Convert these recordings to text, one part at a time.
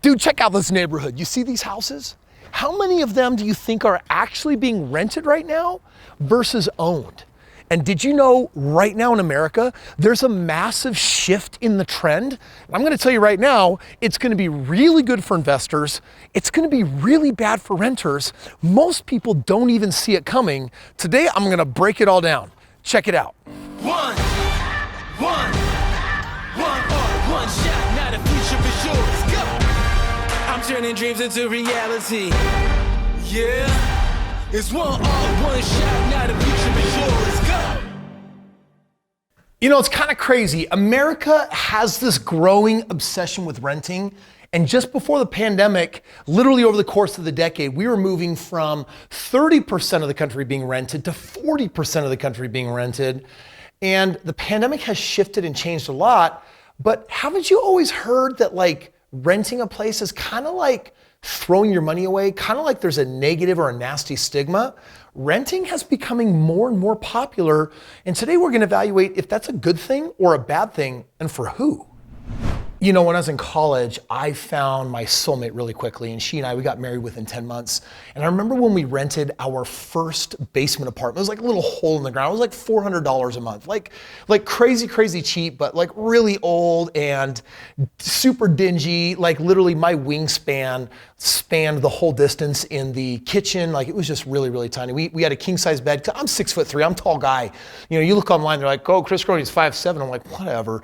Dude, check out this neighborhood. You see these houses? How many of them do you think are actually being rented right now versus owned? And did you know right now in America, there's a massive shift in the trend? I'm gonna tell you right now, it's gonna be really good for investors. It's gonna be really bad for renters. Most people don't even see it coming. Today, I'm gonna break it all down. Check it out. One shot, now the future is yours. Go! I'm turning dreams into reality. Yeah, it's one shot, now the future is yours. Go! You know, it's kind of crazy. America has this growing obsession with renting. And just before the pandemic, literally over the course of the decade, we were moving from 30% of the country being rented to 40% of the country being rented. And the pandemic has shifted and changed a lot. But haven't you always heard that like renting a place is kind of like throwing your money away, kind of like there's a negative or a nasty stigma? Renting has becoming more and more popular. And today we're going to evaluate if that's a good thing or a bad thing and for who. You know, when I was in college, I found my soulmate really quickly, and she and I, we got married within 10 months. And I remember when we rented our first basement apartment, it was like a little hole in the ground. It was like $400 a month, like crazy cheap, but like really old and super dingy. Like literally my wingspan spanned the whole distance in the kitchen. Like it was just really tiny. We had a king size bed. I'm 6'3", I'm a tall guy. You know, you look online, they're like, oh, Kris Krohn, he's 5'7". I'm like, whatever.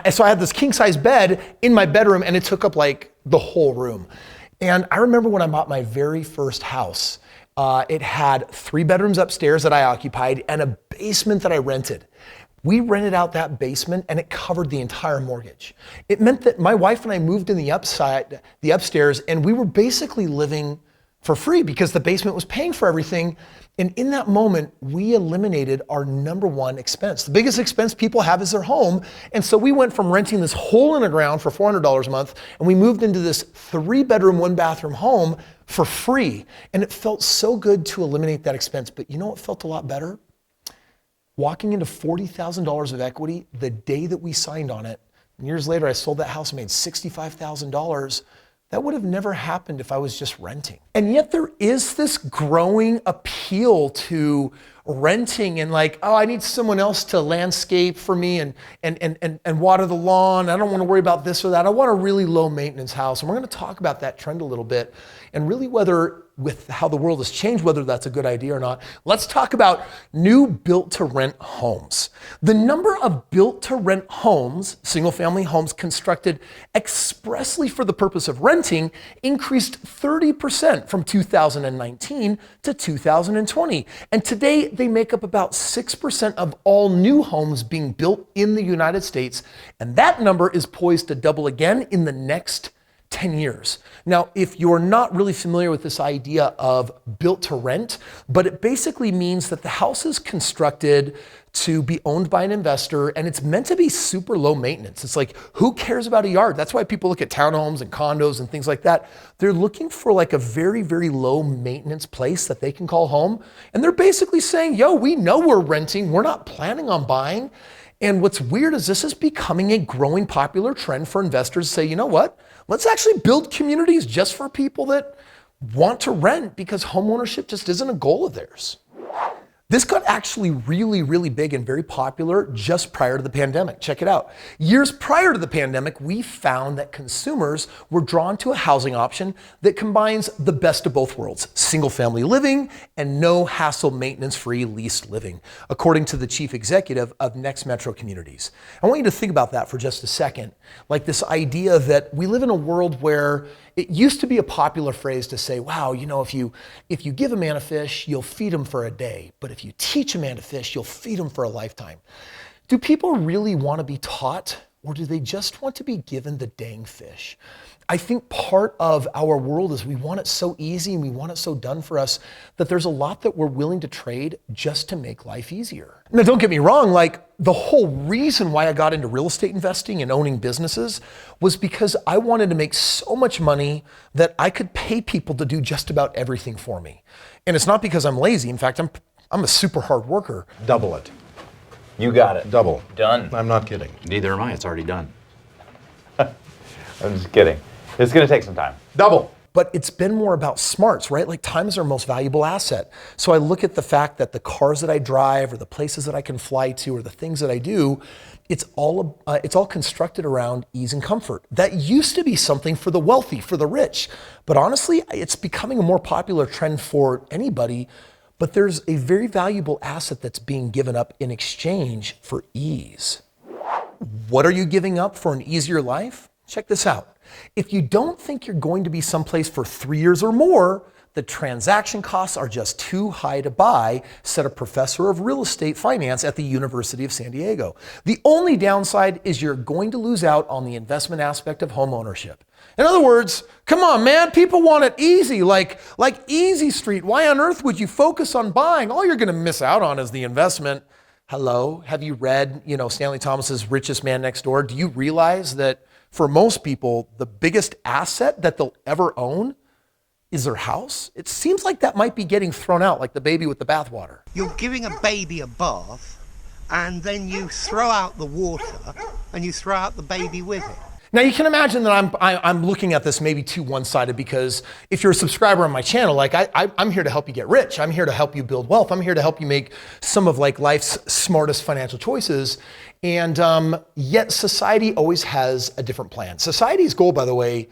So I had this king size bed in my bedroom, and it took up like the whole room. And I remember when I bought my very first house, it had 3 bedrooms upstairs that I occupied and a basement that I rented. We rented out that basement and it covered the entire mortgage. It meant that my wife and I moved in the upstairs, and we were basically living for free because the basement was paying for everything. And in that moment, we eliminated our number one expense. The biggest expense people have is their home. And so we went from renting this hole in the ground for $400 a month, and we moved into this 3-bedroom, 1-bathroom home for free. And it felt so good to eliminate that expense. But you know what felt a lot better? Walking into $40,000 of equity the day that we signed on it. And years later, I sold that house and made $65,000. That would have never happened if I was just renting. And yet there is this growing appeal to renting and like, oh, I need someone else to landscape for me and water the lawn. I don't want to worry about this or that. I want a really low maintenance house. And we're going to talk about that trend a little bit and really whether with how the world has changed, whether that's a good idea or not. Let's talk about new built-to-rent homes. The number of built-to-rent homes, single-family homes constructed expressly for the purpose of renting, increased 30% from 2019 to 2020. And today, they make up about 6% of all new homes being built in the United States. And that number is poised to double again in the next 10 years. Now, if you're not really familiar with this idea of built to rent, but it basically means that the house is constructed to be owned by an investor and it's meant to be super low maintenance. It's like, who cares about a yard? That's why people look at townhomes and condos and things like that. They're looking for like a very low maintenance place that they can call home. And they're basically saying, yo, we know we're renting. We're not planning on buying. And what's weird is this is becoming a growing popular trend for investors to say, you know what? Let's actually build communities just for people that want to rent because homeownership just isn't a goal of theirs. This got actually really big and very popular just prior to the pandemic. Check it out. Years prior to the pandemic, we found that consumers were drawn to a housing option that combines the best of both worlds, single family living and no hassle maintenance-free leased living, according to the chief executive of Next Metro Communities. I want you to think about that for just a second. Like this idea that we live in a world where it used to be a popular phrase to say, wow, you know, if you give a man a fish, you'll feed him for a day. But if you teach a man to fish, you'll feed him for a lifetime. Do people really want to be taught, or do they just want to be given the dang fish? I think part of our world is we want it so easy and we want it so done for us that there's a lot that we're willing to trade just to make life easier. Now, don't get me wrong, like the whole reason why I got into real estate investing and owning businesses was because I wanted to make so much money that I could pay people to do just about everything for me. And it's not because I'm lazy. In fact, I'm a super hard worker. Double it. You got it. Double. Done. I'm not kidding. Neither am I, it's already done. I'm just kidding. It's going to take some time. Double. But it's been more about smarts, right? Like time is our most valuable asset. So I look at the fact that the cars that I drive or the places that I can fly to or the things that I do, it's all constructed around ease and comfort. That used to be something for the wealthy, for the rich. But honestly, it's becoming a more popular trend for anybody. But there's a very valuable asset that's being given up in exchange for ease. What are you giving up for an easier life? Check this out. If you don't think you're going to be someplace for 3 years or more, the transaction costs are just too high to buy, said a professor of real estate finance at the University of San Diego. The only downside is you're going to lose out on the investment aspect of home ownership. In other words, come on, man, people want it easy, like easy street. Why on earth would you focus on buying? All you're going to miss out on is the investment. Hello, have you read, Stanley Thomas's Richest Man Next Door? Do you realize that for most people, the biggest asset that they'll ever own is their house? It seems like that might be getting thrown out like the baby with the bathwater. You're giving a baby a bath and then you throw out the water and you throw out the baby with it. Now you can imagine that I'm looking at this maybe too one-sided, because if you're a subscriber on my channel, like I'm here to help you get rich. I'm here to help you build wealth. I'm here to help you make some of like life's smartest financial choices. And yet society always has a different plan. Society's goal, by the way,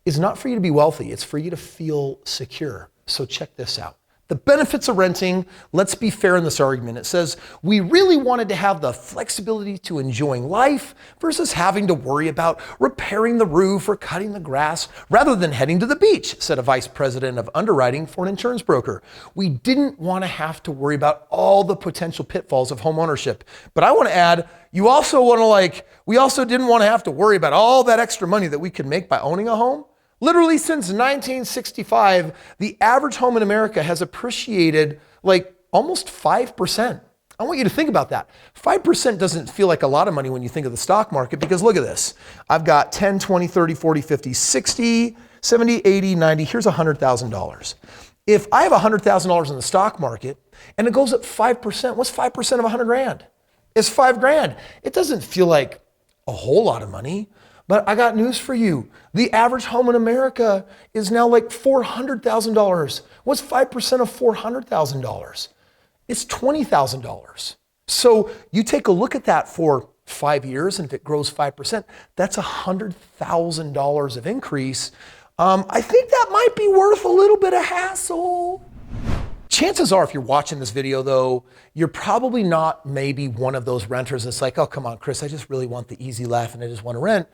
is not for you to be wealthy. It's for you to feel secure. So check this out. The benefits of renting, let's be fair in this argument. It says, we really wanted to have the flexibility to enjoying life versus having to worry about repairing the roof or cutting the grass rather than heading to the beach, said a vice president of underwriting for an insurance broker. We didn't want to have to worry about all the potential pitfalls of home ownership. But I want to add, we also didn't want to have to worry about all that extra money that we could make by owning a home. Literally since 1965, the average home in America has appreciated like almost 5%. I want you to think about that. 5% doesn't feel like a lot of money when you think of the stock market, because look at this. I've got 10, 20, 30, 40, 50, 60, 70, 80, 90, here's $100,000. If I have $100,000 in the stock market and it goes up 5%, what's 5% of 100 grand? It's 5 grand. It doesn't feel like a whole lot of money. But I got news for you. The average home in America is now like $400,000. What's 5% of $400,000? It's $20,000. So you take a look at that for 5 years, and if it grows 5%, that's $100,000 of increase. I think that might be worth a little bit of hassle. Chances are, if you're watching this video though, you're probably not maybe one of those renters that's like, oh, come on, Kris, I just really want the easy life and I just want to rent.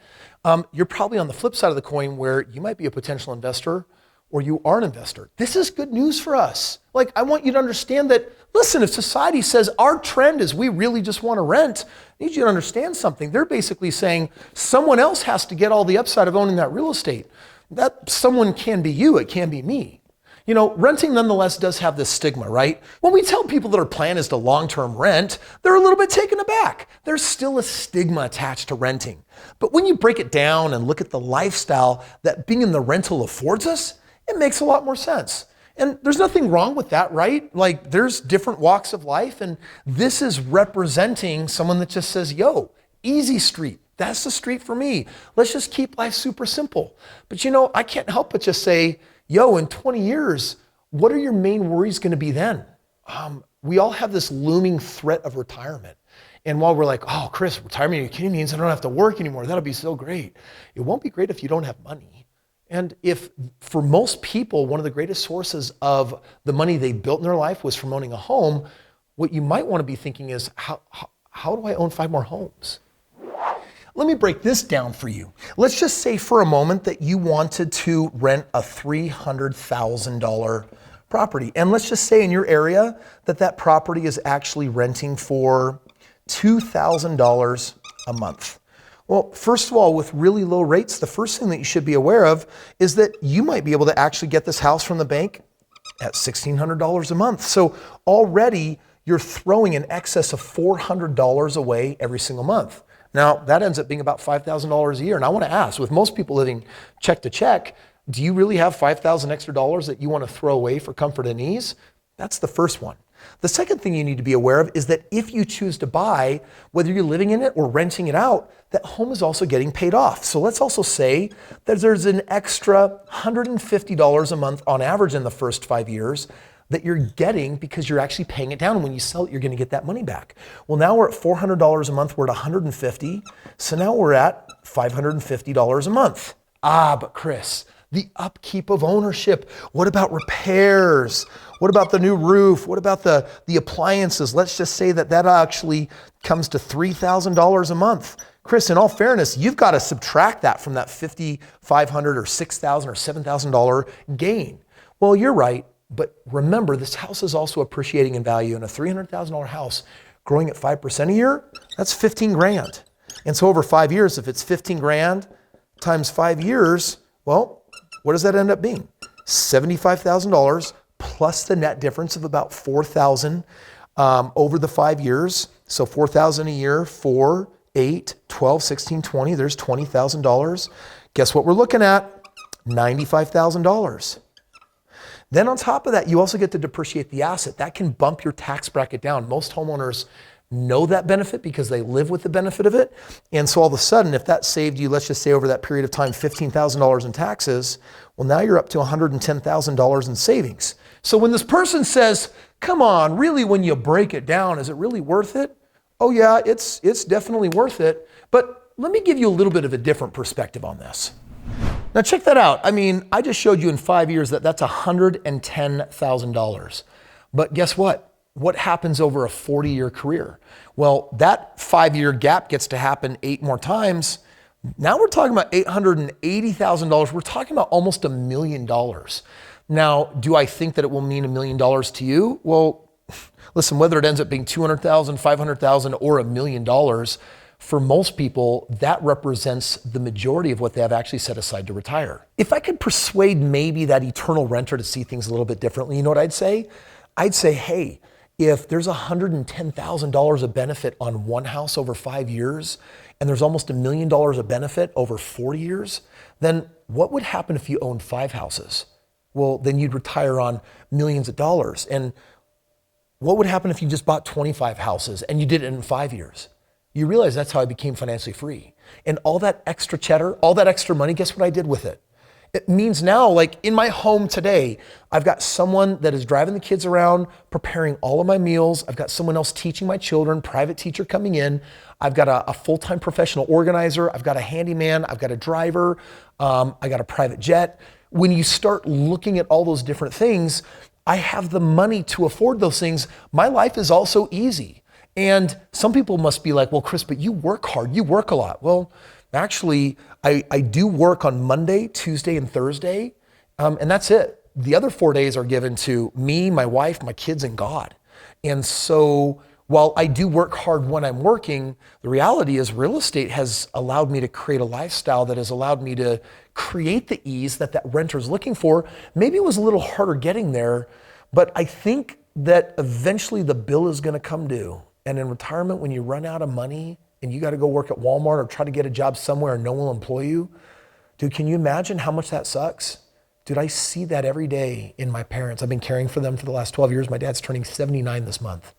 You're probably on the flip side of the coin where you might be a potential investor or you are an investor. This is good news for us. Like, I want you to understand that, listen, if society says our trend is we really just want to rent, I need you to understand something. They're basically saying someone else has to get all the upside of owning that real estate. That someone can be you, it can be me. Renting nonetheless does have this stigma, right? When we tell people that our plan is to long-term rent, they're a little bit taken aback. There's still a stigma attached to renting. But when you break it down and look at the lifestyle that being in the rental affords us, it makes a lot more sense. And there's nothing wrong with that, right? Like, there's different walks of life, and this is representing someone that just says, yo, easy street. That's the street for me. Let's just keep life super simple. But I can't help but just say, yo, in 20 years, what are your main worries going to be then? We all have this looming threat of retirement. And while we're like, oh, Kris, retirement means I don't have to work anymore. That'll be so great. It won't be great if you don't have money. And if for most people, one of the greatest sources of the money they built in their life was from owning a home, what you might want to be thinking is, how do I own 5 more homes? Let me break this down for you. Let's just say for a moment that you wanted to rent a $300,000 property. And let's just say in your area that property is actually renting for $2,000 a month. Well, first of all, with really low rates, the first thing that you should be aware of is that you might be able to actually get this house from the bank at $1,600 a month. So already you're throwing in excess of $400 away every single month. Now, that ends up being about $5,000 a year. And I want to ask, with most people living check to check, do you really have $5,000 extra dollars that you want to throw away for comfort and ease? That's the first one. The second thing you need to be aware of is that if you choose to buy, whether you're living in it or renting it out, that home is also getting paid off. So let's also say that there's an extra $150 a month on average in the first 5 years that you're getting because you're actually paying it down. And when you sell it, you're going to get that money back. Well, now we're at $400 a month. We're at $150. So now we're at $550 a month. But Kris, the upkeep of ownership. What about repairs? What about the new roof? What about the appliances? Let's just say that actually comes to $3,000 a month. Kris, in all fairness, you've got to subtract that from that $5,500 or $6,000 or $7,000 gain. Well, you're right. But remember, this house is also appreciating in value, and a $300,000 house growing at 5% a year, that's 15 grand. And so over 5 years, if it's 15 grand times 5 years, well, what does that end up being? $75,000 plus the net difference of about $4,000 over the 5 years. So $4,000 a year, 4, 8, 12, 16, 20, there's $20,000. Guess what we're looking at? $95,000. Then on top of that, you also get to depreciate the asset. That can bump your tax bracket down. Most homeowners know that benefit because they live with the benefit of it. And so all of a sudden, if that saved you, let's just say over that period of time, $15,000 in taxes, well, now you're up to $110,000 in savings. So when this person says, come on, really, when you break it down, is it really worth it? Oh yeah, it's definitely worth it. But let me give you a little bit of a different perspective on this. Now check that out. I mean, I just showed you in 5 years that's $110,000. But guess what? What happens over a 40-year career? Well, that 5-year gap gets to happen 8 more times. Now we're talking about $880,000. We're talking about almost $1 million. Now, do I think that it will mean $1 million to you? Well, listen, whether it ends up being $200,000, $500,000, or $1 million, for most people, that represents the majority of what they have actually set aside to retire. If I could persuade maybe that eternal renter to see things a little bit differently, you know what I'd say? I'd say, hey, if there's $110,000 of benefit on one house over 5 years, and there's almost $1 million of benefit over 40 years, then what would happen if you owned 5 houses? Well, then you'd retire on millions of dollars. And what would happen if you just bought 25 houses and you did it in 5 years? You realize that's how I became financially free. And all that extra cheddar, all that extra money, guess what I did with it? It means now, like in my home today, I've got someone that is driving the kids around, preparing all of my meals. I've got someone else teaching my children, private teacher coming in. I've got a full-time professional organizer. I've got a handyman. I've got a driver. I got a private jet. When you start looking at all those different things, I have the money to afford those things. My life is also easy. And some people must be like, well, Kris, but you work hard, you work a lot. Well, actually, I do work on Monday, Tuesday, and Thursday, and that's it. The other 4 days are given to me, my wife, my kids, and God. And so while I do work hard when I'm working, the reality is real estate has allowed me to create a lifestyle that has allowed me to create the ease that renter is looking for. Maybe it was a little harder getting there, but I think that eventually the bill is going to come due. And in retirement, when you run out of money and you got to go work at Walmart or try to get a job somewhere and no one will employ you, dude, can you imagine how much that sucks? Dude, I see that every day in my parents. I've been caring for them for the last 12 years. My dad's turning 79 this month.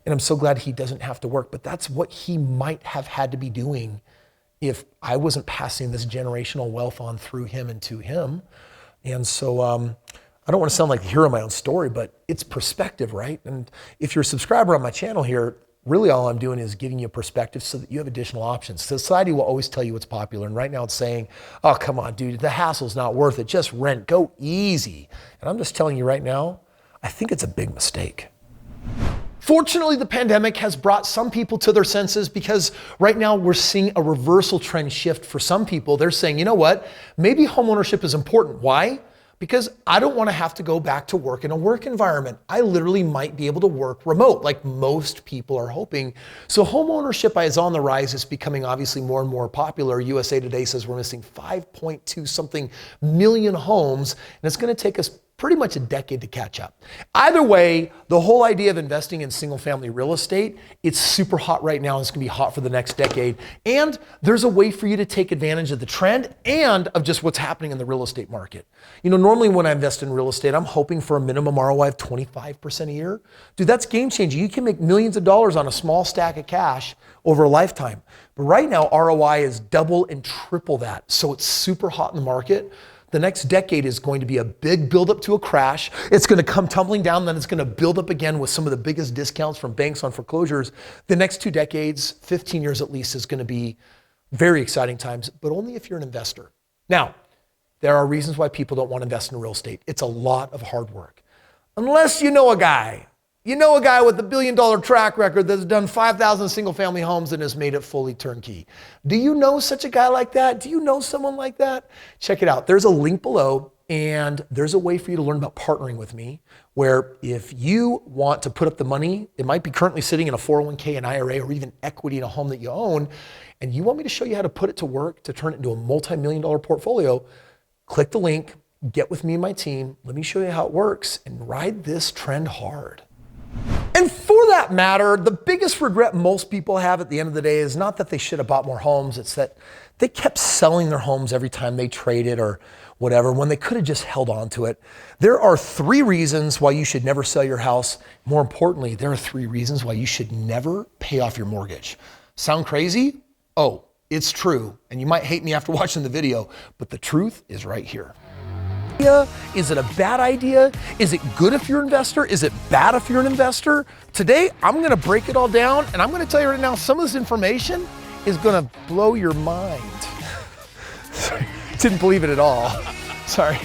And I'm so glad he doesn't have to work, but that's what he might have had to be doing if I wasn't passing this generational wealth on through him and to him. And so, I don't want to sound like the hero of my own story, but it's perspective, right? And if you're a subscriber on my channel here, really all I'm doing is giving you perspective so that you have additional options. Society will always tell you what's popular. And right now it's saying, oh, come on, dude, the hassle's not worth it. Just rent, go easy. And I'm just telling you right now, I think it's a big mistake. Fortunately, the pandemic has brought some people to their senses because right now we're seeing a reversal trend shift for some people. They're saying, you know what? Maybe homeownership is important. Why? Because I don't want to have to go back to work in a work environment. I literally might be able to work remote like most people are hoping. So homeownership is on the rise. It's becoming obviously more and more popular. USA Today says we're missing 5.2 something million homes. And it's going to take us pretty much a decade to catch up. Either way, the whole idea of investing in single family real estate, it's super hot right now. It's gonna be hot for the next decade. And there's a way for you to take advantage of the trend and of just what's happening in the real estate market. You know, normally when I invest in real estate, I'm hoping for a minimum ROI of 25% a year. Dude, that's game changing. You can make millions of dollars on a small stack of cash over a lifetime. But right now, ROI is double and triple that. So it's super hot in the market. The next decade is going to be a big buildup to a crash. It's going to come tumbling down, then it's going to build up again with some of the biggest discounts from banks on foreclosures. The next 2 decades, 15 years at least, is going to be very exciting times, but only if you're an investor. Now, there are reasons why people don't want to invest in real estate. It's a lot of hard work. Unless you know a guy. You know a guy with a $1 billion track record that's done 5,000 single family homes and has made it fully turnkey. Do you know such a guy like that? Do you know someone like that? Check it out. There's a link below and there's a way for you to learn about partnering with me where if you want to put up the money, it might be currently sitting in a 401k, an IRA, or even equity in a home that you own, and you want me to show you how to put it to work to turn it into a multi-million-dollar portfolio, click the link, get with me and my team. Let me show you how it works and ride this trend hard. And for that matter, the biggest regret most people have at the end of the day is not that they should have bought more homes. It's that they kept selling their homes every time they traded or whatever when they could have just held on to it. There are 3 reasons why you should never sell your house. More importantly, there are 3 reasons why you should never pay off your mortgage. Sound crazy? Oh, it's true. And you might hate me after watching the video, but the truth is right here. Is it a bad idea? Is it good if you're an investor? Is it bad if you're an investor? Today, I'm gonna break it all down and I'm gonna tell you right now, some of this information is gonna blow your mind. Sorry, didn't believe it at all. Sorry.